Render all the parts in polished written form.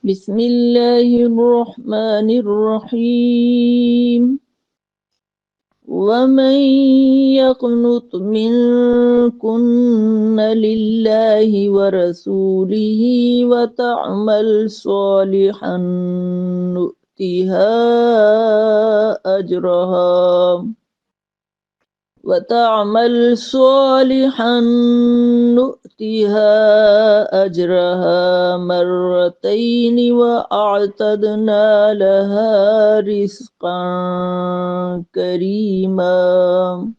بسم الله الرحمن الرحيم ومن يقنط منكن لله ورسوله وتعمل صالحا نؤتها أجرها مرتين وأعتدنا لها رزقا كريما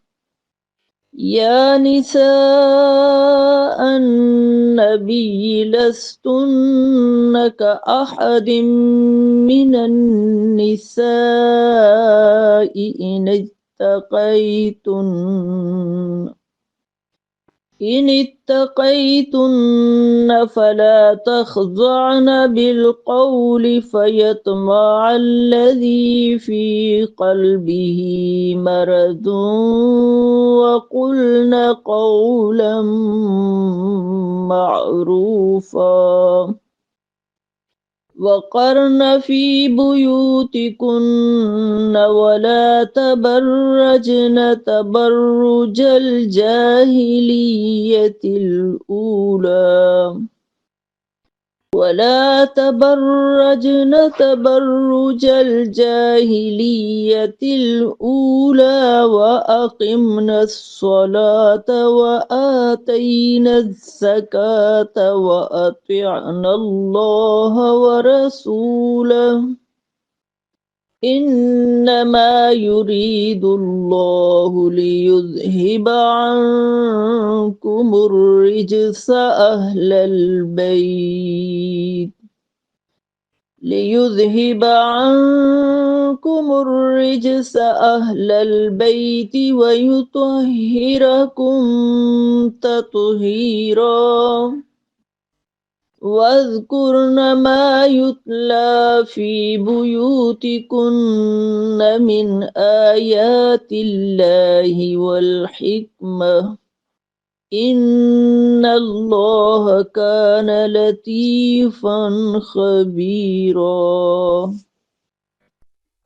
يا نساء النبي لستن كأحد من النساء إن اتقيتن فلا تخضعن بالقول فيطمع الذي في قلبه مرض وقلن قولا معروفا وقرن في بيوتكن ولا تبرجن تبرج الجاهلية الأولى وأقمنا الصلاة وآتينا الزكاة وأطعنا الله ورسوله إنما يريد الله ليذهب عنكم الرجس أهل البيت ويطهركم تطهيرا واذكرن ما يتلى في بيوتكن من آيات الله والحكمة إن الله كان لطيفا خبيرا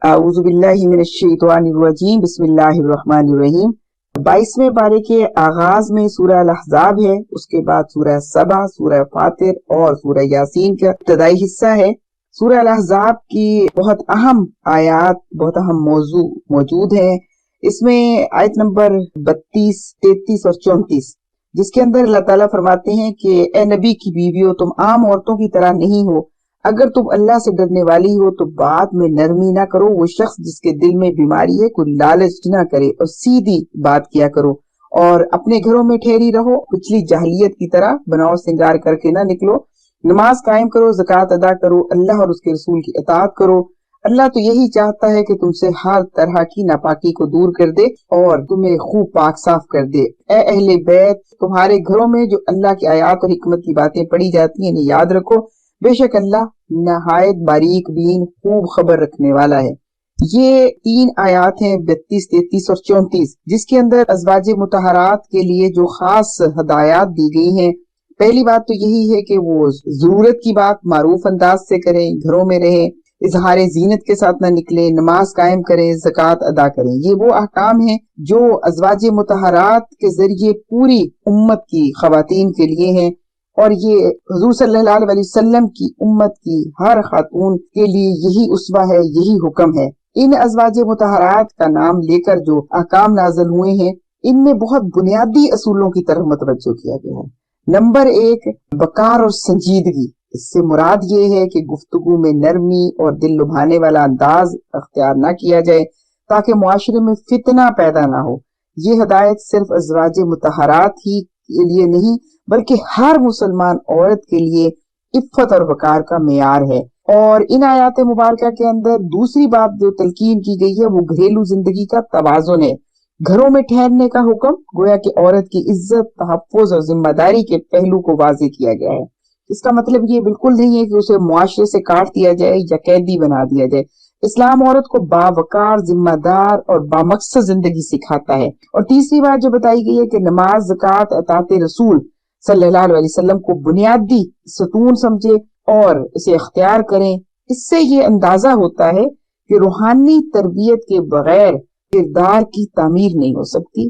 اعوذ باللہ من الشیطان الرجیم بسم اللہ الرحمن الرحیم 22ویں پارے کے آغاز میں سورہ الاحزاب ہے، اس کے بعد سورہ سبا، سورہ فاطر اور سورہ یاسین کا ابتدائی حصہ ہے۔ سورہ الاحزاب کی بہت اہم آیات، بہت اہم موضوع موجود ہیں۔ اس میں آیت نمبر 32، 33 اور 34 جس کے اندر اللہ تعالیٰ فرماتے ہیں کہ اے نبی کی بیویوں، تم عام عورتوں کی طرح نہیں ہو، اگر تم اللہ سے ڈرنے والی ہو تو بات میں نرمی نہ کرو، وہ شخص جس کے دل میں بیماری ہے کوئی لالچ نہ کرے اور سیدھی بات کیا کرو، اور اپنے گھروں میں ٹھہری رہو، پچھلی جاہلیت کی طرح بناؤ سنگار کر کے نہ نکلو، نماز قائم کرو، زکوٰۃ ادا کرو، اللہ اور اس کے رسول کی اطاعت کرو، اللہ تو یہی چاہتا ہے کہ تم سے ہر طرح کی ناپاکی کو دور کر دے اور تمہیں خوب پاک صاف کر دے۔ اے اہل بیت، تمہارے گھروں میں جو اللہ کی آیات اور حکمت کی باتیں پڑھی جاتی ہیں انہیں یاد رکھو، بے شک اللہ نہایت باریک بین خوب خبر رکھنے والا ہے۔ یہ 3 آیات ہیں 32، 33 اور 34 جس کے اندر ازواج مطہرات کے لیے جو خاص ہدایات دی گئی ہیں۔ پہلی بات تو یہی ہے کہ وہ ضرورت کی بات معروف انداز سے کریں، گھروں میں رہیں، اظہار زینت کے ساتھ نہ نکلیں، نماز قائم کریں، زکوٰۃ ادا کریں۔ یہ وہ احکام ہیں جو ازواج مطہرات کے ذریعے پوری امت کی خواتین کے لیے ہیں، اور یہ حضور صلی اللہ علیہ وسلم کی امت کی ہر خاتون کے لیے یہی اسوہ ہے، یہی حکم ہے۔ ان ازواج مطہرات کا نام لے کر جو احکام نازل ہوئے ہیں ان میں بہت بنیادی اصولوں کی طرف متوجہ کیا گیا ہے۔ نمبر 1، وقار اور سنجیدگی۔ اس سے مراد یہ ہے کہ گفتگو میں نرمی اور دل لبھانے والا انداز اختیار نہ کیا جائے تاکہ معاشرے میں فتنہ پیدا نہ ہو۔ یہ ہدایت صرف ازواج مطہرات ہی کے لیے نہیں بلکہ ہر مسلمان عورت کے لیے عفت اور وقار کا معیار ہے۔ اور ان آیات مبارکہ کے اندر دوسری بات جو تلقین کی گئی ہے وہ گھریلو زندگی کا توازن ہے۔ گھروں میں ٹھہرنے کا حکم گویا کہ عورت کی عزت، تحفظ اور ذمہ داری کے پہلو کو واضح کیا گیا ہے۔ اس کا مطلب یہ بالکل نہیں ہے کہ اسے معاشرے سے کاٹ دیا جائے یا قیدی بنا دیا جائے۔ اسلام عورت کو باوقار، ذمہ دار اور بامقصد زندگی سکھاتا ہے۔ اور تیسری بات جو بتائی گئی ہے کہ نماز، زکوٰۃ، اطاعت رسول صلی اللہ علیہ وسلم کو بنیادی ستون سمجھے اور اسے اختیار کریں۔ اس سے یہ اندازہ ہوتا ہے کہ روحانی تربیت کے بغیر کردار کی تعمیر نہیں ہو سکتی۔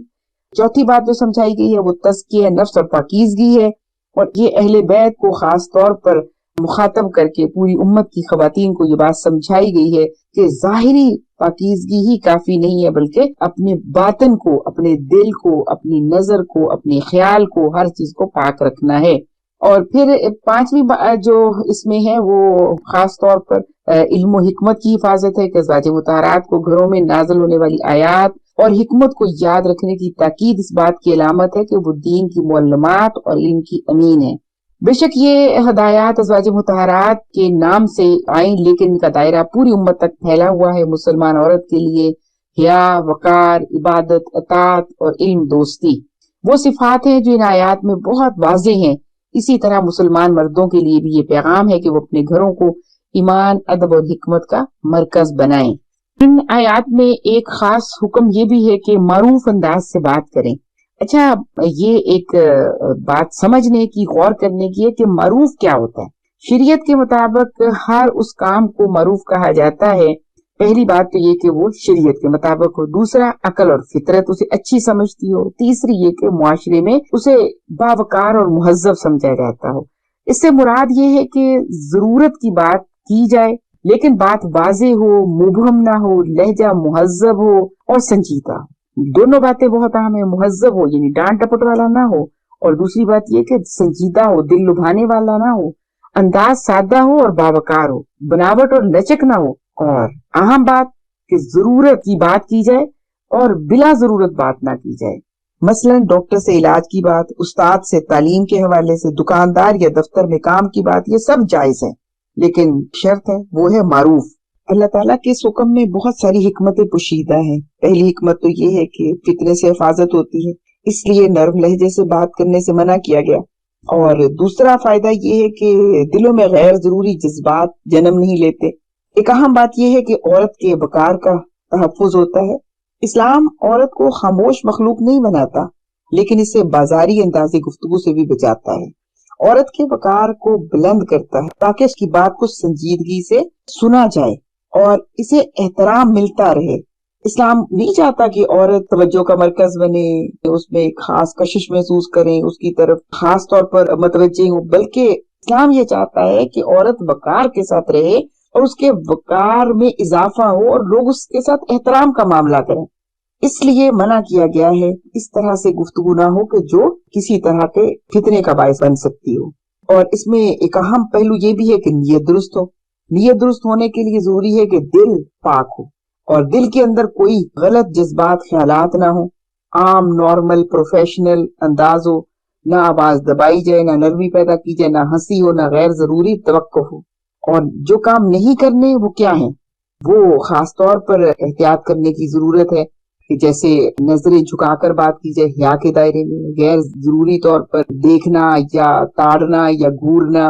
چوتھی بات جو سمجھائی گئی ہے وہ تزکیہ نفس اور پاکیزگی ہے، اور یہ اہل بیت کو خاص طور پر مخاطب کر کے پوری امت کی خواتین کو یہ بات سمجھائی گئی ہے کہ ظاہری پاکیزگی ہی کافی نہیں ہے، بلکہ اپنے باطن کو، اپنے دل کو، اپنی نظر کو، اپنے خیال کو، ہر چیز کو پاک رکھنا ہے۔ اور پھر پانچویں جو اس میں ہے وہ خاص طور پر علم و حکمت کی حفاظت ہے کہ ازواج مطہرات کو گھروں میں نازل ہونے والی آیات اور حکمت کو یاد رکھنے کی تاکید اس بات کی علامت ہے کہ وہ دین کی معلومات اور علم کی امین ہے۔ بے شک یہ ہدایات ازواج مطہرات کے نام سے آئیں، لیکن ان کا دائرہ پوری امت تک پھیلا ہوا ہے۔ مسلمان عورت کے لیے حیا، وقار، عبادت، اطاعت اور علم دوستی وہ صفات ہیں جو ان آیات میں بہت واضح ہیں۔ اسی طرح مسلمان مردوں کے لیے بھی یہ پیغام ہے کہ وہ اپنے گھروں کو ایمان، ادب اور حکمت کا مرکز بنائیں۔ ان آیات میں ایک خاص حکم یہ بھی ہے کہ معروف انداز سے بات کریں۔ اچھا، یہ ایک بات سمجھنے کی، غور کرنے کی ہے کہ معروف کیا ہوتا ہے۔ شریعت کے مطابق ہر اس کام کو معروف کہا جاتا ہے۔ پہلی بات تو یہ کہ وہ شریعت کے مطابق ہو، دوسرا عقل اور فطرت اسے اچھی سمجھتی ہو، تیسری یہ کہ معاشرے میں اسے باوقار اور مہذب سمجھا جاتا ہو۔ اس سے مراد یہ ہے کہ ضرورت کی بات کی جائے لیکن بات واضح ہو، مبہم نہ ہو، لہجہ مہذب ہو اور سنجیدہ ہو۔ دونوں باتیں بہت اہم ہیں، مہذب ہو یعنی ڈانٹ ڈپٹ والا نہ ہو، اور دوسری بات یہ کہ سنجیدہ ہو، دل لبھانے والا نہ ہو، انداز سادہ ہو اور باوقار ہو، بناوٹ اور لچک نہ ہو، اور اہم بات کہ ضرورت کی بات کی جائے اور بلا ضرورت بات نہ کی جائے۔ مثلا ڈاکٹر سے علاج کی بات، استاد سے تعلیم کے حوالے سے، دکاندار یا دفتر میں کام کی بات، یہ سب جائز ہے، لیکن شرط ہے وہ ہے معروف۔ اللہ تعالیٰ کے اس حکم میں بہت ساری حکمتیں پوشیدہ ہیں۔ پہلی حکمت تو یہ ہے کہ فتنے سے حفاظت ہوتی ہے، اس لیے نرم لہجے سے بات کرنے سے منع کیا گیا، اور دوسرا فائدہ یہ ہے کہ دلوں میں غیر ضروری جذبات جنم نہیں لیتے۔ ایک اہم بات یہ ہے کہ عورت کے وقار کا تحفظ ہوتا ہے۔ اسلام عورت کو خاموش مخلوق نہیں بناتا، لیکن اسے بازاری انداز گفتگو سے بھی بچاتا ہے۔ عورت کے وقار کو بلند کرتا ہے تاکہ اس کی بات کو سنجیدگی سے سنا جائے اور اسے احترام ملتا رہے۔ اسلام نہیں چاہتا کہ عورت توجہ کا مرکز بنے، اس میں ایک خاص کشش محسوس کریں، اس کی طرف خاص طور پر متوجہ ہوں، بلکہ اسلام یہ چاہتا ہے کہ عورت وقار کے ساتھ رہے اور اس کے وقار میں اضافہ ہو اور لوگ اس کے ساتھ احترام کا معاملہ کریں۔ اس لیے منع کیا گیا ہے اس طرح سے گفتگو نہ ہو کہ جو کسی طرح کے فتنے کا باعث بن سکتی ہو۔ اور اس میں ایک اہم پہلو یہ بھی ہے کہ نیت درست ہو۔ نیت درست ہونے کے لیے ضروری ہے کہ دل پاک ہو اور دل کے اندر کوئی غلط جذبات، خیالات نہ ہو۔ عام، نارمل، پروفیشنل انداز ہو، نہ آواز دبائی جائے، نہ نرمی پیدا کی جائے، نہ ہنسی ہو، نہ غیر ضروری توقع ہو۔ اور جو کام نہیں کرنے وہ کیا ہیں، وہ خاص طور پر احتیاط کرنے کی ضرورت ہے، کہ جیسے نظریں جھکا کر بات کی جائے حیا کے دائرے میں، غیر ضروری طور پر دیکھنا یا تاڑنا یا گھورنا،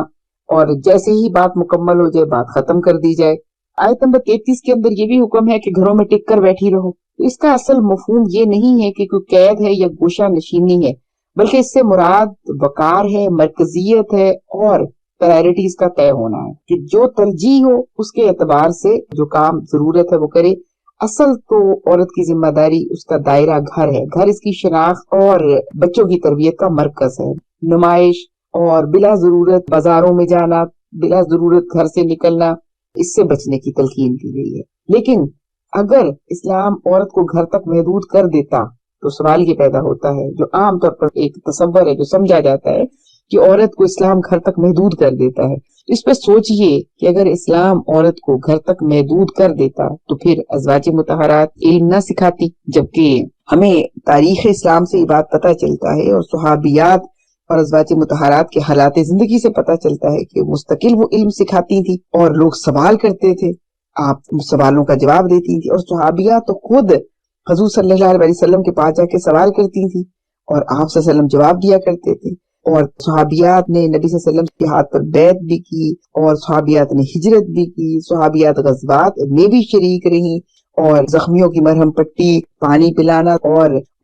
اور جیسے ہی بات مکمل ہو جائے بات ختم کر دی جائے۔ آیت نمبر 33 کے اندر یہ بھی حکم ہے کہ گھروں میں ٹک کر بیٹھی رہو۔ اس کا اصل مفہوم یہ نہیں ہے کہ کوئی قید ہے یا گوشہ نشینی ہے، بلکہ اس سے مراد وقار ہے، مرکزیت ہے اور پرائرٹیز کا طے ہونا ہے، کہ جو ترجیح ہو اس کے اعتبار سے جو کام ضرورت ہے وہ کرے۔ اصل تو عورت کی ذمہ داری، اس کا دائرہ گھر ہے، گھر اس کی شناخت اور بچوں کی تربیت کا مرکز ہے۔ نمائش اور بلا ضرورت بازاروں میں جانا، بلا ضرورت گھر سے نکلنا، اس سے بچنے کی تلقین کی گئی ہے۔ لیکن اگر اسلام عورت کو گھر تک محدود کر دیتا تو سوال یہ پیدا ہوتا ہے، جو عام طور پر ایک تصور ہے جو سمجھا جاتا ہے کہ عورت کو اسلام گھر تک محدود کر دیتا ہے۔ اس پہ سوچئے کہ اگر اسلام عورت کو گھر تک محدود کر دیتا تو پھر ازواج مطہرات علم نہ سکھاتی، جبکہ ہمیں تاریخ اسلام سے یہ بات پتہ چلتا ہے اور صحابیات اور ازواج مطہرات کے حالات زندگی سے پتہ چلتا ہے کہ مستقل وہ علم سکھاتی تھی اور لوگ سوال کرتے تھے، آپ سوالوں کا جواب دیتی تھی، اور صحابیات تو خود حضور صلی اللہ علیہ وسلم کے پاس جا کے سوال کرتی تھی اور آپ صلی اللہ علیہ وسلم جواب دیا کرتے تھے۔ اور صحابیات نے نبی صلی اللہ علیہ وسلم کے ہاتھ پر بیعت بھی کی، اور صحابیات نے ہجرت بھی کی، صحابیات غزوات میں بھی شریک رہیں، اور زخمیوں کی مرہم پٹی، پانی پلانا اور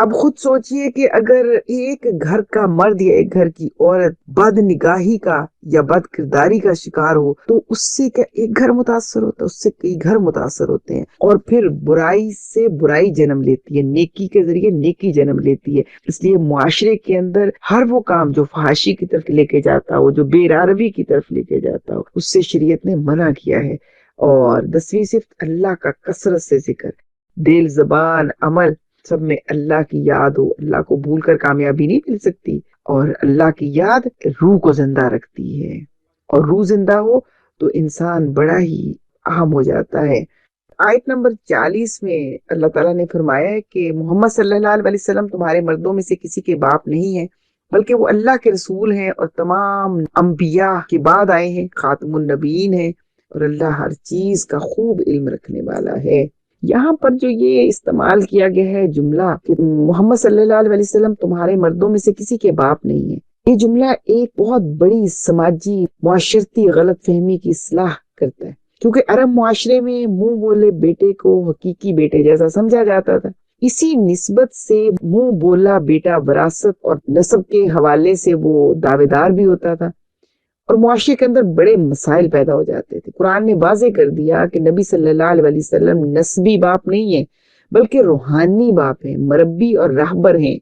اب خود سوچئے کہ اگر ایک گھر کا مرد یا ایک گھر کی عورت بد نگاہی کا یا بد کرداری کا شکار ہو تو اس سے کیا ایک گھر متاثر ہوتا ہے؟ اس سے کئی گھر متاثر ہوتے ہیں، اور پھر برائی سے برائی جنم لیتی ہے، نیکی کے ذریعے نیکی جنم لیتی ہے۔ اس لیے معاشرے کے اندر ہر وہ کام جو فحاشی کی طرف لے کے جاتا ہو، جو بے روی کی طرف لے کے جاتا ہو، اس سے شریعت نے منع کیا ہے۔ اور 10ویں صفت اللہ کا کثرت سے ذکر، دل زبان عمل سب میں اللہ کی یاد ہو۔ اللہ کو بھول کر کامیابی نہیں مل سکتی، اور اللہ کی یاد روح کو زندہ رکھتی ہے، اور روح زندہ ہو تو انسان بڑا ہی اہم ہو جاتا ہے۔ آیت نمبر 40 میں اللہ تعالیٰ نے فرمایا ہے کہ محمد صلی اللہ علیہ وسلم تمہارے مردوں میں سے کسی کے باپ نہیں ہیں، بلکہ وہ اللہ کے رسول ہیں اور تمام انبیاء کے بعد آئے ہیں، خاتم النبیین ہیں، اور اللہ ہر چیز کا خوب علم رکھنے والا ہے۔ یہاں پر جو یہ استعمال کیا گیا ہے جملہ کہ محمد صلی اللہ علیہ وسلم تمہارے مردوں میں سے کسی کے باپ نہیں ہے، یہ جملہ ایک بہت بڑی سماجی معاشرتی غلط فہمی کی اصلاح کرتا ہے، کیونکہ عرب معاشرے میں منہ بولے بیٹے کو حقیقی بیٹے جیسا سمجھا جاتا تھا۔ اسی نسبت سے منہ بولا بیٹا وراثت اور نسب کے حوالے سے وہ دعوے دار بھی ہوتا تھا، اور معاشرے کے اندر بڑے مسائل پیدا ہو جاتے تھے۔ قرآن نے واضح کر دیا کہ نبی صلی اللہ علیہ وسلم نسبی باپ نہیں ہیں، بلکہ روحانی باپ ہیں، مربی اور راہبر ہیں۔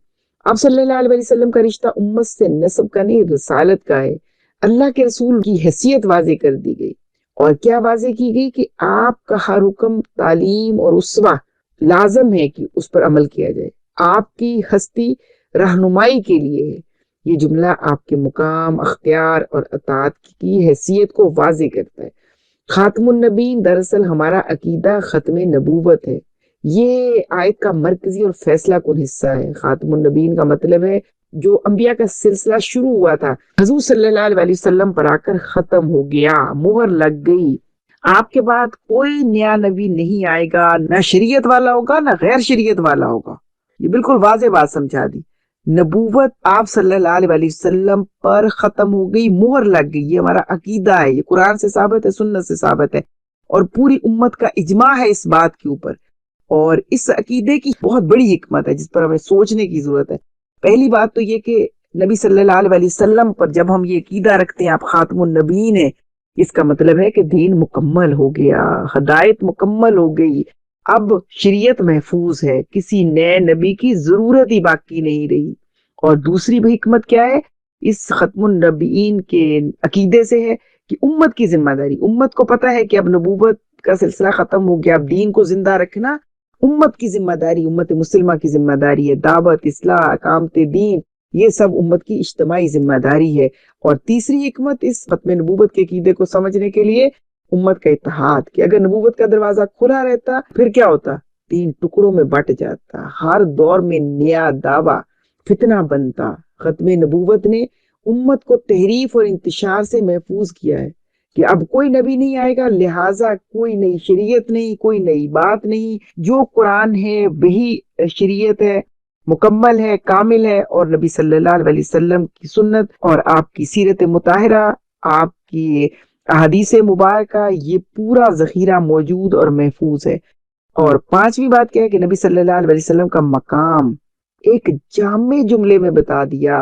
آپ صلی اللہ علیہ وسلم کا رشتہ امت سے نسب کا نہیں، رسالت کا ہے۔ اللہ کے رسول کی حیثیت واضح کر دی گئی، اور کیا واضح کی گئی کہ آپ کا ہر حکم، تعلیم اور اسوہ لازم ہے کہ اس پر عمل کیا جائے، آپ کی ہستی رہنمائی کے لیے ہے۔ یہ جملہ آپ کے مقام، اختیار اور اطاعت کی حیثیت کو واضح کرتا ہے۔ خاتم النبیین دراصل ہمارا عقیدہ ختم نبوت ہے۔ یہ آیت کا مرکزی اور فیصلہ کن حصہ ہے۔ خاتم النبیین کا مطلب ہے جو انبیاء کا سلسلہ شروع ہوا تھا، حضور صلی اللہ علیہ وسلم پر آ کر ختم ہو گیا، مہر لگ گئی۔ آپ کے بعد کوئی نیا نبی نہیں آئے گا، نہ شریعت والا ہوگا نہ غیر شریعت والا ہوگا۔ یہ بالکل واضح بات سمجھا دی۔ نبوت آپ صلی اللہ علیہ وسلم پر ختم ہو گئی، مہر لگ گئی۔ یہ ہمارا عقیدہ ہے، یہ قرآن سے ثابت ہے، سنت سے ثابت ہے، اور پوری امت کا اجماع ہے اس بات کے اوپر۔ اور اس عقیدے کی بہت بڑی حکمت ہے جس پر ہمیں سوچنے کی ضرورت ہے۔ پہلی بات تو یہ کہ نبی صلی اللہ علیہ وسلم پر جب ہم یہ عقیدہ رکھتے ہیں آپ خاتم النبیین ہیں، اس کا مطلب ہے کہ دین مکمل ہو گیا، ہدایت مکمل ہو گئی، اب شریعت محفوظ ہے، کسی نئے نبی کی ضرورت ہی باقی نہیں رہی۔ اور دوسری بھی حکمت کیا ہے اس ختم النبیین کے عقیدے سے ہے کہ امت کی ذمہ داری، امت کو پتہ ہے کہ اب نبوت کا سلسلہ ختم ہو گیا، اب دین کو زندہ رکھنا امت کی ذمہ داری، امت مسلمہ کی ذمہ داری ہے۔ دعوت، اصلاح، اقامت دین، یہ سب امت کی اجتماعی ذمہ داری ہے۔ اور تیسری حکمت اس ختم نبوت کے عقیدے کو سمجھنے کے لیے امت کا اتحاد، کہ اگر نبوت کا دروازہ کھلا رہتا پھر کیا ہوتا، تین ٹکڑوں میں بٹ جاتا، ہر دور میں نیا دعویٰ فتنہ بنتا۔ ختم نبوت نے امت کو تحریف اور انتشار سے محفوظ کیا ہے کہ اب کوئی نبی نہیں آئے گا، لہٰذا کوئی نئی شریعت نہیں، کوئی نئی بات نہیں، جو قرآن ہے وہی شریعت ہے، مکمل ہے، کامل ہے۔ اور نبی صلی اللہ علیہ وسلم کی سنت اور آپ کی سیرت مطہرہ، آپ کی احادیث مبارکہ، یہ پورا ذخیرہ موجود اور محفوظ ہے۔ اور پانچویں بات کیا ہے کہ نبی صلی اللہ علیہ وسلم کا مقام ایک جامع جملے میں بتا دیا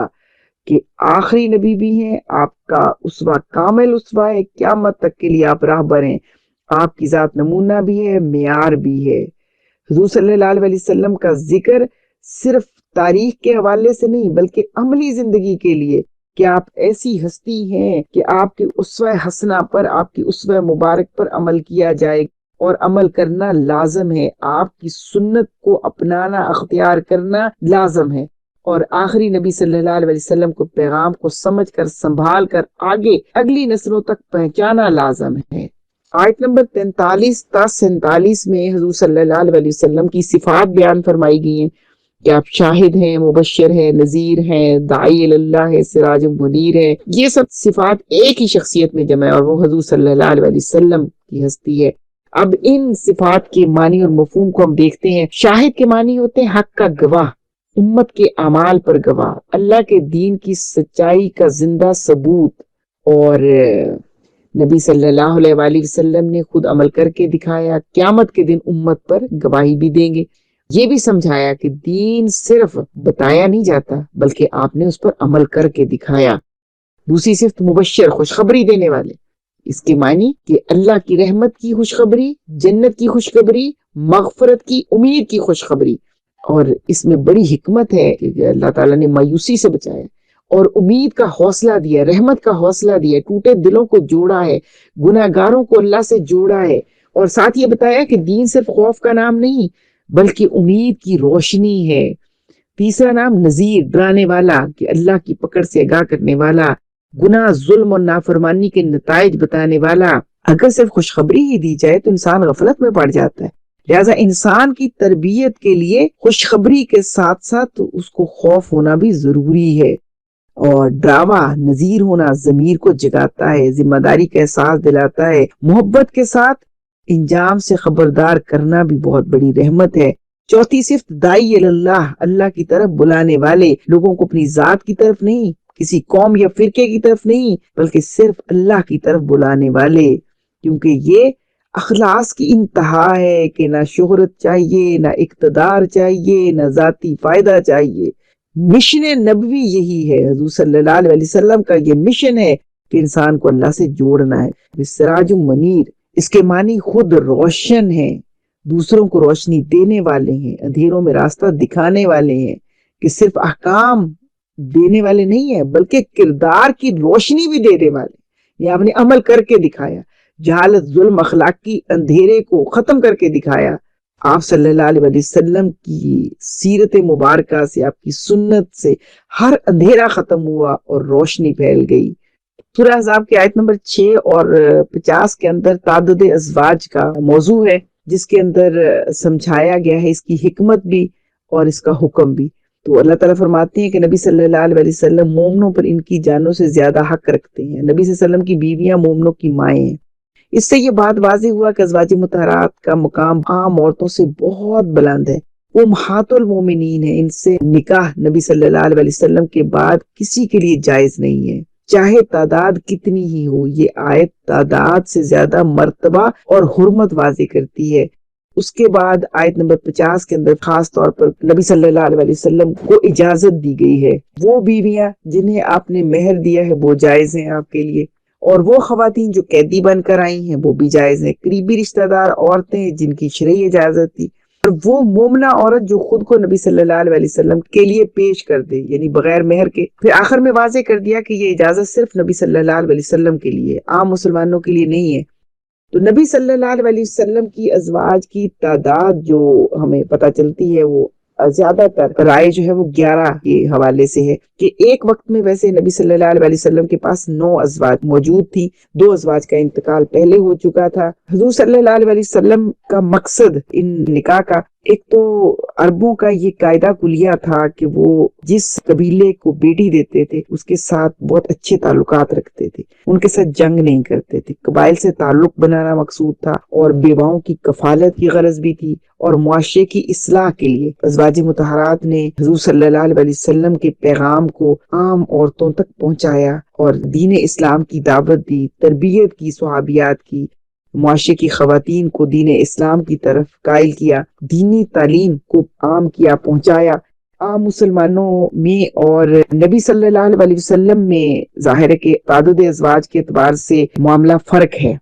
کہ آخری نبی بھی ہیں، آپ کا اسوہ کامل اسوہ ہے، قیامت تک کے لیے آپ راہبر ہیں، آپ کی ذات نمونہ بھی ہے، معیار بھی ہے۔ حضور صلی اللہ علیہ وسلم کا ذکر صرف تاریخ کے حوالے سے نہیں بلکہ عملی زندگی کے لیے، کہ آپ ایسی ہستی ہیں کہ آپ کے اسوہ حسنہ پر، آپ کی اسوہ مبارک پر عمل کیا جائے، اور عمل کرنا لازم ہے، آپ کی سنت کو اپنانا، اختیار کرنا لازم ہے، اور آخری نبی صلی اللہ علیہ وسلم کو پیغام کو سمجھ کر، سنبھال کر آگے اگلی نسلوں تک پہنچانا لازم ہے۔ آیت نمبر 43 تا 47 میں حضور صلی اللہ علیہ وسلم کی صفات بیان فرمائی گئی ہیں کہ آپ شاہد ہیں، مبشر ہیں، نذیر ہیں، داعی اللہ ہے، سراج منیر ہے۔ یہ سب صفات ایک ہی شخصیت میں جمع ہے، اور وہ حضور صلی اللہ علیہ وسلم کی ہستی ہے۔ اب ان صفات کے معنی اور مفہوم کو ہم دیکھتے ہیں۔ شاہد کے معنی ہوتے ہیں حق کا گواہ، امت کے اعمال پر گواہ، اللہ کے دین کی سچائی کا زندہ ثبوت، اور نبی صلی اللہ علیہ وسلم نے خود عمل کر کے دکھایا، قیامت کے دن امت پر گواہی بھی دیں گے۔ یہ بھی سمجھایا کہ دین صرف بتایا نہیں جاتا بلکہ آپ نے اس پر عمل کر کے دکھایا۔ دوسری صفت مبشر، خوشخبری دینے والے۔ اس کے معنی کہ اللہ کی رحمت کی خوشخبری، جنت کی خوشخبری، مغفرت کی امید کی خوشخبری۔ اور اس میں بڑی حکمت ہے کہ اللہ تعالیٰ نے مایوسی سے بچایا اور امید کا حوصلہ دیا، رحمت کا حوصلہ دیا، ٹوٹے دلوں کو جوڑا ہے، گناہ گاروں کو اللہ سے جوڑا ہے، اور ساتھ یہ بتایا کہ دین صرف خوف کا نام نہیں بلکہ امید کی روشنی ہے۔ تیسرا نام نذیر، ڈرانے والا، کہ اللہ کی پکڑ سے آگاہ کرنے والا، گناہ، ظلم اور نافرمانی کے نتائج بتانے والا۔ اگر صرف خوشخبری ہی دی جائے تو انسان غفلت میں پڑ جاتا ہے، لہذا انسان کی تربیت کے لیے خوشخبری کے ساتھ ساتھ اس کو خوف ہونا بھی ضروری ہے۔ اور ڈراوا، نذیر ہونا ضمیر کو جگاتا ہے، ذمہ داری کا احساس دلاتا ہے، محبت کے ساتھ انجام سے خبردار کرنا بھی بہت بڑی رحمت ہے۔ چوتھی صفت دائی اللہ، اللہ کی طرف بلانے والے، لوگوں کو اپنی ذات کی طرف نہیں، کسی قوم یا فرقے کی طرف نہیں بلکہ صرف اللہ کی طرف بلانے والے، کیونکہ یہ اخلاص کی انتہا ہے کہ نہ شہرت چاہیے، نہ اقتدار چاہیے، نہ ذاتی فائدہ چاہیے۔ مشن نبوی یہی ہے، حضور صلی اللہ علیہ وسلم کا یہ مشن ہے کہ انسان کو اللہ سے جوڑنا ہے۔ سراج منیر، اس کے معنی خود روشن ہے، دوسروں کو روشنی دینے والے ہیں، اندھیروں میں راستہ دکھانے والے ہیں، کہ صرف احکام دینے والے نہیں ہیں بلکہ کردار کی روشنی بھی دینے والے۔ یہ آپ نے عمل کر کے دکھایا، جہالت، ظلم، اخلاق کی اندھیرے کو ختم کر کے دکھایا۔ آپ صلی اللہ علیہ وسلم کی سیرت مبارکہ سے، آپ کی سنت سے ہر اندھیرا ختم ہوا اور روشنی پھیل گئی۔ سورہ احزاب کی آیت نمبر 6 اور 50 کے اندر تعدد ازواج کا موضوع ہے، جس کے اندر سمجھایا گیا ہے اس کی حکمت بھی اور اس کا حکم بھی۔ تو اللہ تعالیٰ فرماتے ہیں کہ نبی صلی اللہ علیہ وسلم مومنوں پر ان کی جانوں سے زیادہ حق رکھتے ہیں۔ نبی صلی اللہ علیہ وسلم کی بیویاں مومنوں کی مائیں ہیں۔ اس سے یہ بات واضح ہوا کہ ازواج مطہرات کا مقام عام عورتوں سے بہت بلند ہے، وہ امہات المومنین ہیں۔ ان سے نکاح نبی صلی اللہ علیہ وسلم کے بعد کسی کے لیے جائز نہیں ہے، چاہے تعداد کتنی ہی ہو۔ یہ آیت تعداد سے زیادہ مرتبہ اور حرمت واضح کرتی ہے۔ اس کے بعد آیت نمبر 50 کے اندر خاص طور پر نبی صلی اللہ علیہ وسلم کو اجازت دی گئی ہے، وہ بیویاں جنہیں آپ نے مہر دیا ہے وہ جائز ہیں آپ کے لیے، اور وہ خواتین جو قیدی بن کر آئی ہیں وہ بھی جائز ہیں۔ قریبی رشتہ دار عورتیں جن کی شرعی اجازت تھی، اور وہ مومنہ عورت جو خود کو نبی صلی اللہ علیہ وسلم کے لیے پیش کر دے، یعنی بغیر مہر کے۔ پھر آخر میں واضح کر دیا کہ یہ اجازت صرف نبی صلی اللہ علیہ وسلم کے لیے، عام مسلمانوں کے لیے نہیں ہے۔ تو نبی صلی اللہ علیہ وسلم کی ازواج کی تعداد جو ہمیں پتہ چلتی ہے وہ زیادہ تر رائے جو ہے وہ 11 کے حوالے سے ہے، کہ ایک وقت میں ویسے نبی صلی اللہ علیہ وسلم کے پاس 9 ازواج موجود تھی، 2 ازواج کا انتقال پہلے ہو چکا تھا۔ حضور صلی اللہ علیہ وسلم کا مقصد ان نکاح کا، ایک تو عربوں کا یہ قاعدہ کلیہ تھا کہ وہ جس قبیلے کو بیٹی دیتے تھے اس کے ساتھ بہت اچھے تعلقات رکھتے تھے، ان کے ساتھ جنگ نہیں کرتے تھے، قبائل سے تعلق بنانا مقصود تھا، اور بیواؤں کی کفالت کی غرض بھی تھی، اور معاشرے کی اصلاح کے لیے ازواج مطہرات نے حضور صلی اللہ علیہ وسلم کے پیغام کو عام عورتوں تک پہنچایا اور دین اسلام کی دعوت دی، تربیت کی صحابیات کی، معاشرے کی خواتین کو دین اسلام کی طرف قائل کیا، دینی تعلیم کو عام کیا، پہنچایا عام مسلمانوں میں۔ اور نبی صلی اللہ علیہ وسلم میں ظاہر ہے کہ تعدد ازواج کے اعتبار سے معاملہ فرق ہے،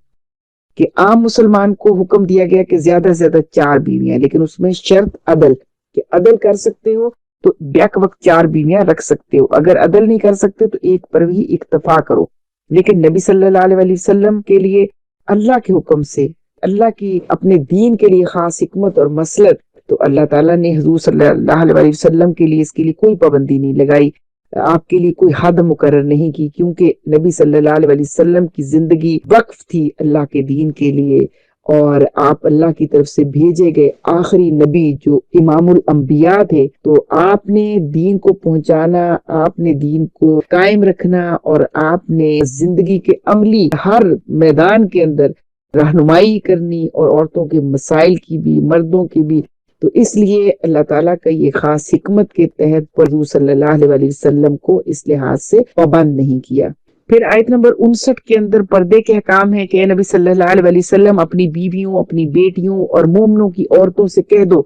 کہ عام مسلمان کو حکم دیا گیا کہ زیادہ سے زیادہ 4 بیویاں، لیکن اس میں شرط عدل، کہ عدل کر سکتے ہو تو بیک وقت 4 بیویاں رکھ سکتے ہو، اگر عدل نہیں کر سکتے تو ایک پر بھی اکتفا کرو۔ لیکن نبی صلی اللہ علیہ وسلم کے لیے اللہ کے حکم سے، اللہ کی اپنے دین کے لیے خاص حکمت اور مسلک، تو اللہ تعالیٰ نے حضور صلی اللہ علیہ وسلم کے لیے اس کے لیے کوئی پابندی نہیں لگائی، آپ کے لیے کوئی حد مقرر نہیں کی، کیونکہ نبی صلی اللہ علیہ وسلم کی زندگی وقف تھی اللہ کے دین کے لیے، اور آپ اللہ کی طرف سے بھیجے گئے آخری نبی جو امام الانبیاء تھے، تو آپ نے دین کو پہنچانا، آپ نے دین کو قائم رکھنا، اور آپ نے زندگی کے عملی ہر میدان کے اندر رہنمائی کرنی، اور عورتوں کے مسائل کی بھی، مردوں کی بھی۔ تو اس لیے اللہ تعالیٰ کا یہ خاص حکمت کے تحت حضور صلی اللہ علیہ وسلم کو اس لحاظ سے پابند نہیں کیا۔ پھر آیت نمبر 59 کے اندر پردے کے حکام ہے کہ اے نبی صلی اللہ علیہ وسلم اپنی بیویوں، اپنی بیٹیوں اور مومنوں کی عورتوں سے کہہ دو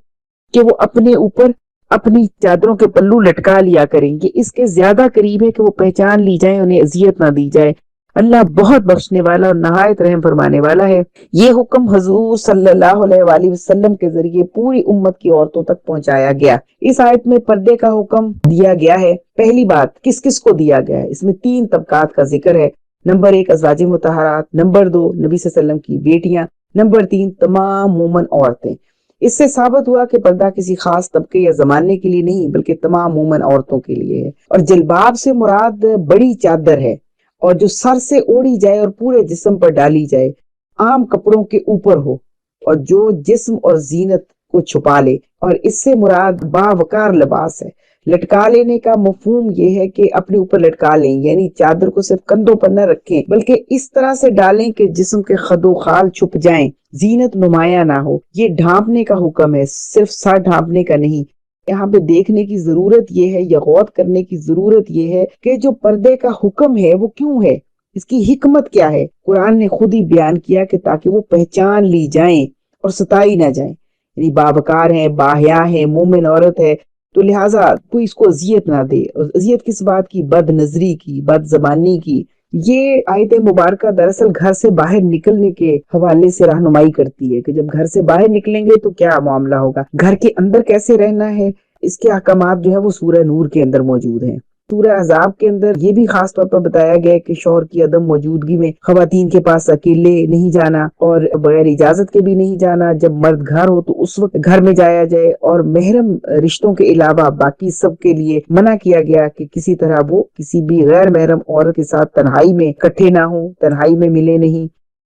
کہ وہ اپنے اوپر اپنی چادروں کے پلو لٹکا لیا کریں گے، اس کے زیادہ قریب ہے کہ وہ پہچان لی جائیں، انہیں اذیت نہ دی جائے۔ اللہ بہت بخشنے والا اور نہایت رحم فرمانے والا ہے۔ یہ حکم حضور صلی اللہ علیہ وآلہ وسلم کے ذریعے پوری امت کی عورتوں تک پہنچایا گیا۔ اس آیت میں پردے کا حکم دیا گیا ہے۔ پہلی بات، کس کس کو دیا گیا ہے؟ اس میں 3 طبقات کا ذکر ہے۔ نمبر 1 ازواج مطہرات، نمبر 2 نبی صلی اللہ علیہ وسلم کی بیٹیاں، نمبر 3 تمام مومن عورتیں۔ اس سے ثابت ہوا کہ پردہ کسی خاص طبقے یا زمانے کے لیے نہیں بلکہ تمام مومن عورتوں کے لیے ہے۔ اور جلباب سے مراد بڑی چادر ہے، اور جو سر سے اوڑھی جائے اور پورے جسم پر ڈالی جائے، عام کپڑوں کے اوپر ہو، اور جو جسم اور زینت کو چھپا لے، اور اس سے مراد باوقار لباس ہے۔ لٹکا لینے کا مفہوم یہ ہے کہ اپنے اوپر لٹکا لیں، یعنی چادر کو صرف کندھوں پر نہ رکھیں بلکہ اس طرح سے ڈالیں کہ جسم کے خد و خال چھپ جائیں، زینت نمایاں نہ ہو۔ یہ ڈھانپنے کا حکم ہے، صرف سر ڈھانپنے کا نہیں۔ یہاں پہ دیکھنے کی ضرورت یہ ہے یا غور کرنے کی ضرورت یہ ہے کہ جو پردے کا حکم ہے وہ کیوں ہے، اس کی حکمت کیا ہے۔ قرآن نے خود ہی بیان کیا کہ تاکہ وہ پہچان لی جائیں اور ستائی نہ جائیں، یعنی باوقار ہے، باحیا ہے، مومن عورت ہے، تو لہٰذا کوئی اس کو اذیت نہ دے۔ اور اذیت کس بات کی؟ بد نظری کی، بد زبانی کی۔ یہ آیت مبارکہ دراصل گھر سے باہر نکلنے کے حوالے سے رہنمائی کرتی ہے کہ جب گھر سے باہر نکلیں گے تو کیا معاملہ ہوگا، گھر کے اندر کیسے رہنا ہے۔ اس کے احکامات جو ہے وہ سورہ نور کے اندر موجود ہیں۔ سورہ احزاب کے اندر یہ بھی خاص طور پر بتایا گیا ہے کہ شوہر کی عدم موجودگی میں خواتین کے پاس اکیلے نہیں جانا اور بغیر اجازت کے بھی نہیں جانا۔ جب مرد گھر ہو تو اس وقت گھر میں جایا جائے، اور محرم رشتوں کے علاوہ باقی سب کے لیے منع کیا گیا کہ کسی طرح وہ کسی بھی غیر محرم عورت کے ساتھ تنہائی میں اکٹھے نہ ہوں، تنہائی میں ملے نہیں،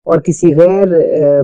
اور کسی غیر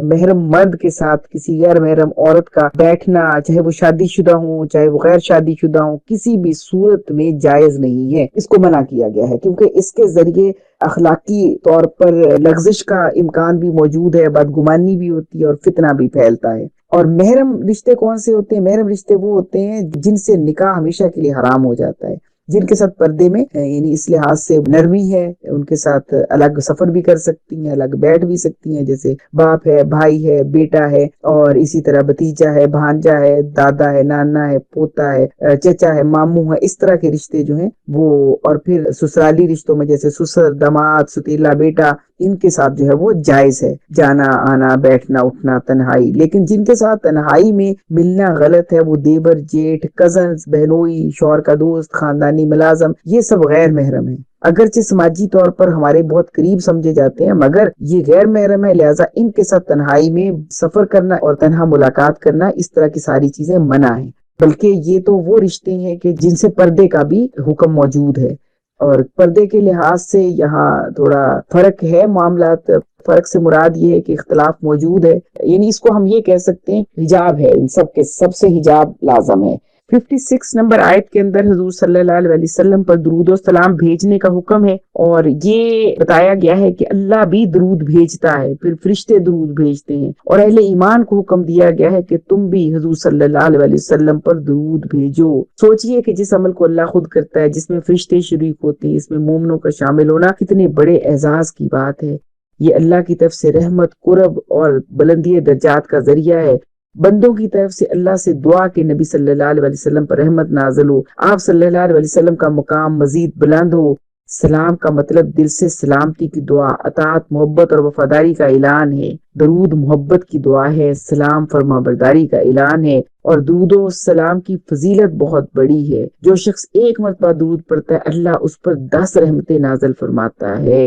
محرم مرد کے ساتھ کسی غیر محرم عورت کا بیٹھنا، چاہے وہ شادی شدہ ہوں چاہے وہ غیر شادی شدہ ہوں، کسی بھی صورت میں جائز نہیں ہے۔ اس کو منع کیا گیا ہے کیونکہ اس کے ذریعے اخلاقی طور پر لغزش کا امکان بھی موجود ہے، بدگمانی بھی ہوتی ہے اور فتنہ بھی پھیلتا ہے۔ اور محرم رشتے کون سے ہوتے ہیں؟ محرم رشتے وہ ہوتے ہیں جن سے نکاح ہمیشہ کے لیے حرام ہو جاتا ہے، جن کے ساتھ پردے میں یعنی اس لحاظ سے نرمی ہے، ان کے ساتھ الگ سفر بھی کر سکتی ہیں، الگ بیٹھ بھی سکتی ہیں، جیسے باپ ہے، بھائی ہے، بیٹا ہے، اور اسی طرح بھتیجا ہے، بھانجا ہے، دادا ہے، نانا ہے، پوتا ہے، چچا ہے، ماموں ہے۔ اس طرح کے رشتے جو ہیں وہ، اور پھر سسرالی رشتوں میں جیسے سسر، داماد، ستیلا بیٹا، ان کے ساتھ جو ہے وہ جائز ہے جانا آنا، بیٹھنا اٹھنا، تنہائی۔ لیکن جن کے ساتھ تنہائی میں ملنا غلط ہے وہ دیور، جیٹھ، کزنز، بہنوئی، شوہر کا دوست، خاندانی ملازم، یہ سب غیر محرم ہیں۔ اگرچہ سماجی طور پر ہمارے بہت قریب سمجھے جاتے ہیں مگر یہ غیر محرم ہے، لہٰذا ان کے ساتھ تنہائی میں سفر کرنا اور تنہا ملاقات کرنا، اس طرح کی ساری چیزیں منع ہیں۔ بلکہ یہ تو وہ رشتے ہیں کہ جن سے پردے کا بھی حکم موجود ہے، اور پردے کے لحاظ سے یہاں تھوڑا فرق ہے معاملات۔ فرق سے مراد یہ ہے کہ اختلاف موجود ہے، یعنی اس کو ہم یہ کہہ سکتے ہیں حجاب ہے، ان سب کے سب سے حجاب لازم ہے۔ 56 نمبر آیت کے اندر حضور صلی اللہ علیہ وسلم پر درود و سلام بھیجنے کا حکم ہے، اور یہ بتایا گیا ہے کہ اللہ بھی درود بھیجتا ہے، پھر فرشتے درود بھیجتے ہیں، اور اہل ایمان کو حکم دیا گیا ہے کہ تم بھی حضور صلی اللہ علیہ وسلم پر درود بھیجو۔ سوچئے کہ جس عمل کو اللہ خود کرتا ہے، جس میں فرشتے شریک ہوتے ہیں، اس میں مومنوں کا شامل ہونا کتنے بڑے اعزاز کی بات ہے۔ یہ اللہ کی طرف سے رحمت، قرب اور بلندی درجات کا ذریعہ ہے۔ بندوں کی طرف سے اللہ سے دعا کہ نبی صلی اللہ علیہ وسلم پر رحمت نازل ہو، آپ صلی اللہ علیہ وسلم کا مقام مزید بلند ہو۔ سلام کا مطلب دل سے سلامتی کی دعا، اطاعت، محبت اور وفاداری کا اعلان ہے۔ درود محبت کی دعا ہے، سلام فرما برداری کا اعلان ہے، اور درود و سلام کی فضیلت بہت بڑی ہے۔ جو شخص ایک مرتبہ درود پڑھتا ہے اللہ اس پر 10 رحمتیں نازل فرماتا ہے،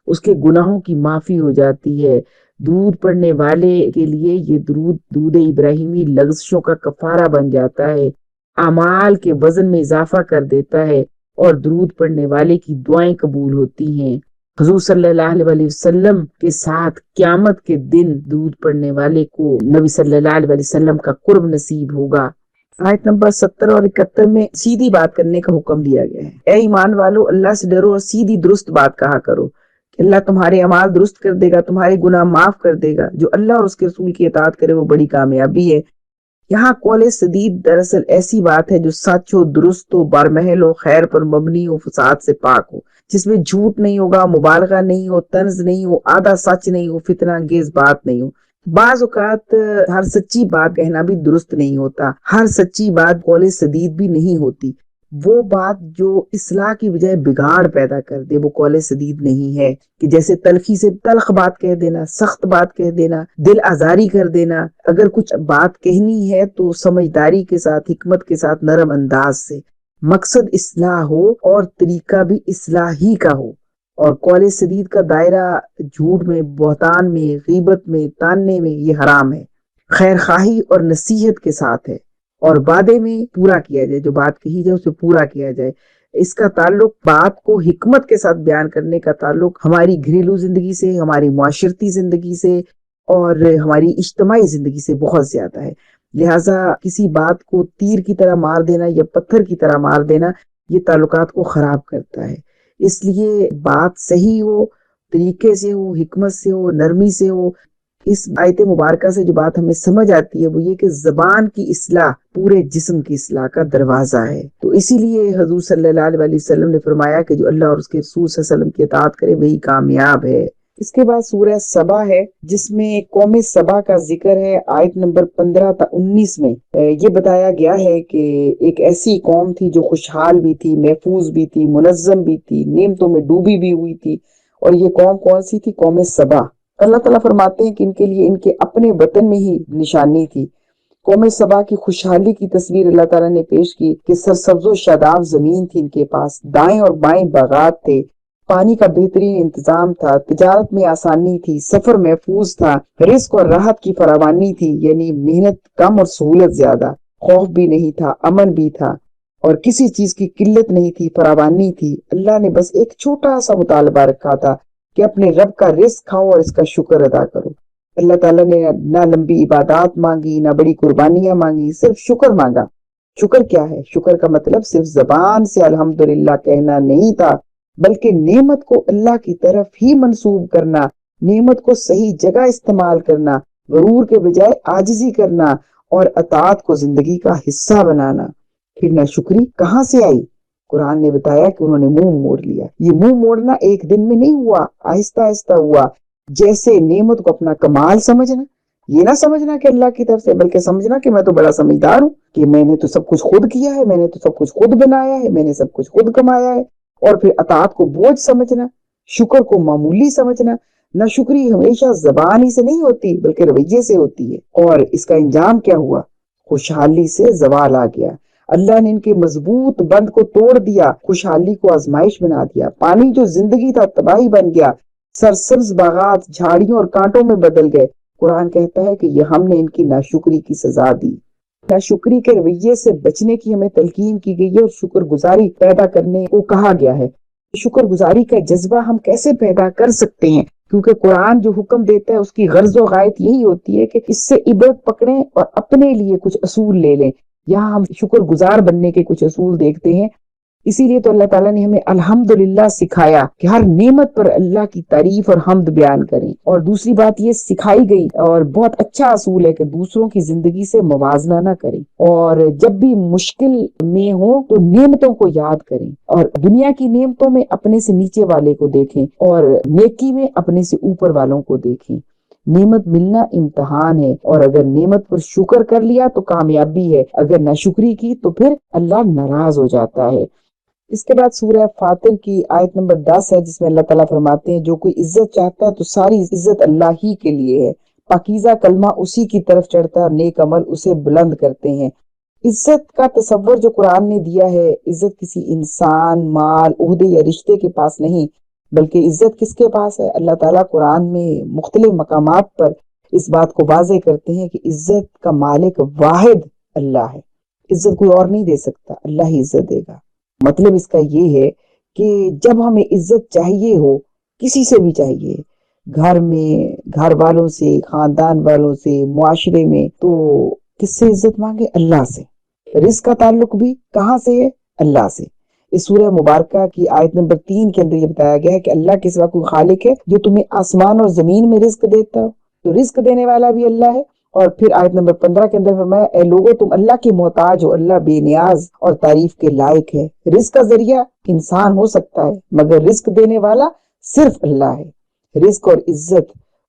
اس کے گناہوں کی معافی ہو جاتی ہے۔ درود پڑھنے والے کے لیے یہ درود ابراہیمی لغزشوں کا کفارہ بن جاتا ہے، اعمال کے وزن میں اضافہ کر دیتا ہے، اور درود پڑھنے والے کی دعائیں قبول ہوتی ہیں۔ حضور صلی اللہ علیہ وسلم کے ساتھ قیامت کے دن درود پڑھنے والے کو نبی صلی اللہ علیہ وسلم کا قرب نصیب ہوگا۔ آیت نمبر 70 اور 71 میں سیدھی بات کرنے کا حکم دیا گیا ہے۔ اے ایمان والو، اللہ سے ڈرو اور سیدھی درست بات کہا کرو، اللہ تمہارے اعمال درست کر دے گا، تمہارے گناہ معاف کر دے گا۔ جو اللہ اور اس کے رسول کی اطاعت کرے وہ بڑی کامیابی ہے۔ یہاں قول سدید دراصل ایسی بات ہے جو سچ ہو، درست ہو، برمحل ہو، خیر پر مبنی ہو، فساد سے پاک ہو، جس میں جھوٹ نہیں ہوگا، مبالغہ نہیں ہو، طنز نہیں ہو، آدھا سچ نہیں ہو، فتنہ انگیز بات نہیں ہو۔ بعض اوقات ہر سچی بات کہنا بھی درست نہیں ہوتا، ہر سچی بات قول سدید بھی نہیں ہوتی۔ وہ بات جو اصلاح کی بجائے بگاڑ پیدا کر دے وہ قول سدید نہیں ہے، کہ جیسے تلخی سے تلخ بات کہہ دینا، سخت بات کہہ دینا، دل آزاری کر دینا۔ اگر کچھ بات کہنی ہے تو سمجھداری کے ساتھ، حکمت کے ساتھ، نرم انداز سے، مقصد اصلاح ہو اور طریقہ بھی اصلاح ہی کا ہو۔ اور قول سدید کا دائرہ جھوٹ میں، بہتان میں، غیبت میں، تاننے میں یہ حرام ہے۔ خیر خواہی اور نصیحت کے ساتھ ہے، اور وعدے میں پورا کیا جائے، جو بات کہی جائے اسے پورا کیا جائے۔ اس کا تعلق بات کو حکمت کے ساتھ بیان کرنے کا تعلق ہماری گھریلو زندگی سے، ہماری معاشرتی زندگی سے اور ہماری اجتماعی زندگی سے بہت زیادہ ہے۔ لہٰذا کسی بات کو تیر کی طرح مار دینا یا پتھر کی طرح مار دینا یہ تعلقات کو خراب کرتا ہے۔ اس لیے بات صحیح ہو، طریقے سے ہو، حکمت سے ہو، نرمی سے ہو۔ اس آیت مبارکہ سے جو بات ہمیں سمجھ آتی ہے وہ یہ کہ زبان کی اصلاح پورے جسم کی اصلاح کا دروازہ ہے۔ تو اسی لیے حضور صلی اللہ علیہ وسلم نے فرمایا کہ جو اللہ اور اس کے رسول صلی اللہ علیہ وسلم کی اطاعت کرے وہی کامیاب ہے۔ اس کے بعد سورہ سبا ہے جس میں قوم سبا کا ذکر ہے۔ آیت نمبر 15 تا 19 میں یہ بتایا گیا ہے کہ ایک ایسی قوم تھی جو خوشحال بھی تھی، محفوظ بھی تھی، منظم بھی تھی، نعمتوں میں ڈوبی بھی ہوئی تھی۔ اور یہ قوم کون سی تھی؟ قوم سبا۔ اللہ تعالیٰ فرماتے ہیں کہ ان کے لیے ان کے اپنے وطن میں ہی نشانی تھی۔ قوم سبا کی خوشحالی کی تصویر اللہ تعالیٰ نے پیش کی کہ سرسبز و شاداب زمین تھی ان کے پاس، دائیں اور بائیں باغات تھے، پانی کا بہترین انتظام تھا، تجارت میں آسانی تھی، سفر محفوظ تھا، رزق اور راحت کی فراوانی تھی، یعنی محنت کم اور سہولت زیادہ، خوف بھی نہیں تھا، امن بھی تھا، اور کسی چیز کی قلت نہیں تھی، فراوانی تھی۔ اللہ نے بس ایک چھوٹا سا مطالبہ رکھا تھا کہ اپنے رب کا رزق کھاؤ اور اس کا شکر ادا کرو۔ اللہ تعالیٰ نے نہ لمبی عبادات مانگی، نہ بڑی قربانیاں مانگی، صرف شکر مانگا۔ شکر کیا ہے؟ شکر کا مطلب صرف زبان سے الحمدللہ کہنا نہیں تھا، بلکہ نعمت کو اللہ کی طرف ہی منسوب کرنا، نعمت کو صحیح جگہ استعمال کرنا، غرور کے بجائے عاجزی کرنا، اور اطاعت کو زندگی کا حصہ بنانا۔ پھر ناشکری کہاں سے آئی؟ قرآن نے بتایا کہ انہوں نے منہ موڑ لیا۔ یہ منہ موڑنا ایک دن میں نہیں ہوا، آہستہ آہستہ ہوا۔ جیسے نعمت کو اپنا کمال سمجھنا، یہ نہ سمجھنا کہ اللہ کی طرف سے، بلکہ سمجھنا کہ میں تو بڑا سمجھدار ہوں، کہ میں نے تو سب کچھ خود کیا ہے، میں نے تو سب کچھ خود بنایا ہے، میں نے سب کچھ خود کمایا ہے۔ اور پھر اطاعت کو بوجھ سمجھنا، شکر کو معمولی سمجھنا۔ ناشکری ہمیشہ زبان ہی سے نہیں ہوتی بلکہ رویے سے ہوتی ہے۔ اور اس کا انجام کیا ہوا؟ خوشحالی سے زوال آ گیا۔ اللہ نے ان کے مضبوط بند کو توڑ دیا، خوشحالی کو آزمائش بنا دیا۔ پانی جو زندگی تھا تباہی بن گیا، سرسبز باغات جھاڑیوں اور کانٹوں میں بدل گئے۔ قرآن کہتا ہے کہ یہ ہم نے ان کی ناشکری کی سزا دی۔ ناشکری کے رویے سے بچنے کی ہمیں تلقین کی گئی ہے اور شکر گزاری پیدا کرنے کو کہا گیا ہے۔ شکر گزاری کا جذبہ ہم کیسے پیدا کر سکتے ہیں؟ کیونکہ قرآن جو حکم دیتا ہے اس کی غرض و غایت یہی ہوتی ہے کہ اس سے عبرت پکڑیں اور اپنے لیے کچھ اصول لے لیں۔ یہاں ہم شکر گزار بننے کے کچھ اصول دیکھتے ہیں۔ اسی لیے تو اللہ تعالیٰ نے ہمیں الحمدللہ سکھایا کہ ہر نعمت پر اللہ کی تعریف اور حمد بیان کریں۔ اور دوسری بات یہ سکھائی گئی اور بہت اچھا اصول ہے کہ دوسروں کی زندگی سے موازنہ نہ کریں، اور جب بھی مشکل میں ہو تو نعمتوں کو یاد کریں، اور دنیا کی نعمتوں میں اپنے سے نیچے والے کو دیکھیں اور نیکی میں اپنے سے اوپر والوں کو دیکھیں۔ نعمت ملنا امتحان ہے، اور اگر نعمت پر شکر کر لیا تو کامیابی ہے، اگر ناشکری کی تو پھر اللہ ناراض ہو جاتا ہے۔ اس کے بعد سورہ فاطر کی آیت نمبر 10 ہے جس میں اللہ تعالیٰ فرماتے ہیں جو کوئی عزت چاہتا ہے تو ساری عزت اللہ ہی کے لیے ہے، پاکیزہ کلمہ اسی کی طرف چڑھتا ہے اور نیک عمل اسے بلند کرتے ہیں۔ عزت کا تصور جو قرآن نے دیا ہے، عزت کسی انسان، مال، عہدے یا رشتے کے پاس نہیں، بلکہ عزت کس کے پاس ہے؟ اللہ تعالیٰ قرآن میں مختلف مقامات پر اس بات کو واضح کرتے ہیں کہ عزت کا مالک واحد اللہ ہے، عزت کوئی اور نہیں دے سکتا، اللہ ہی عزت دے گا۔ مطلب اس کا یہ ہے کہ جب ہمیں عزت چاہیے ہو، کسی سے بھی چاہیے، گھر میں، گھر والوں سے، خاندان والوں سے، معاشرے میں، تو کس سے عزت مانگے؟ اللہ سے۔ رزق کا تعلق بھی کہاں سے ہے؟ اللہ سے۔ اس سورہ مبارکہ کی آیت نمبر 3 کے اندر یہ بتایا گیا ہے کہ اللہ کے سوا کوئی خالق ہے جو تمہیں آسمان اور زمین میں رزق دیتا ہو؟ تو رزق دینے والا بھی اللہ ہے۔ اور پھر آیت نمبر 15 کے اندر فرمایا اے لوگو تم اللہ کے محتاج ہو، اللہ بے نیاز اور تعریف کے لائق ہے۔ رزق کا ذریعہ انسان ہو سکتا ہے مگر رزق دینے والا صرف اللہ ہے۔ رزق اور عزت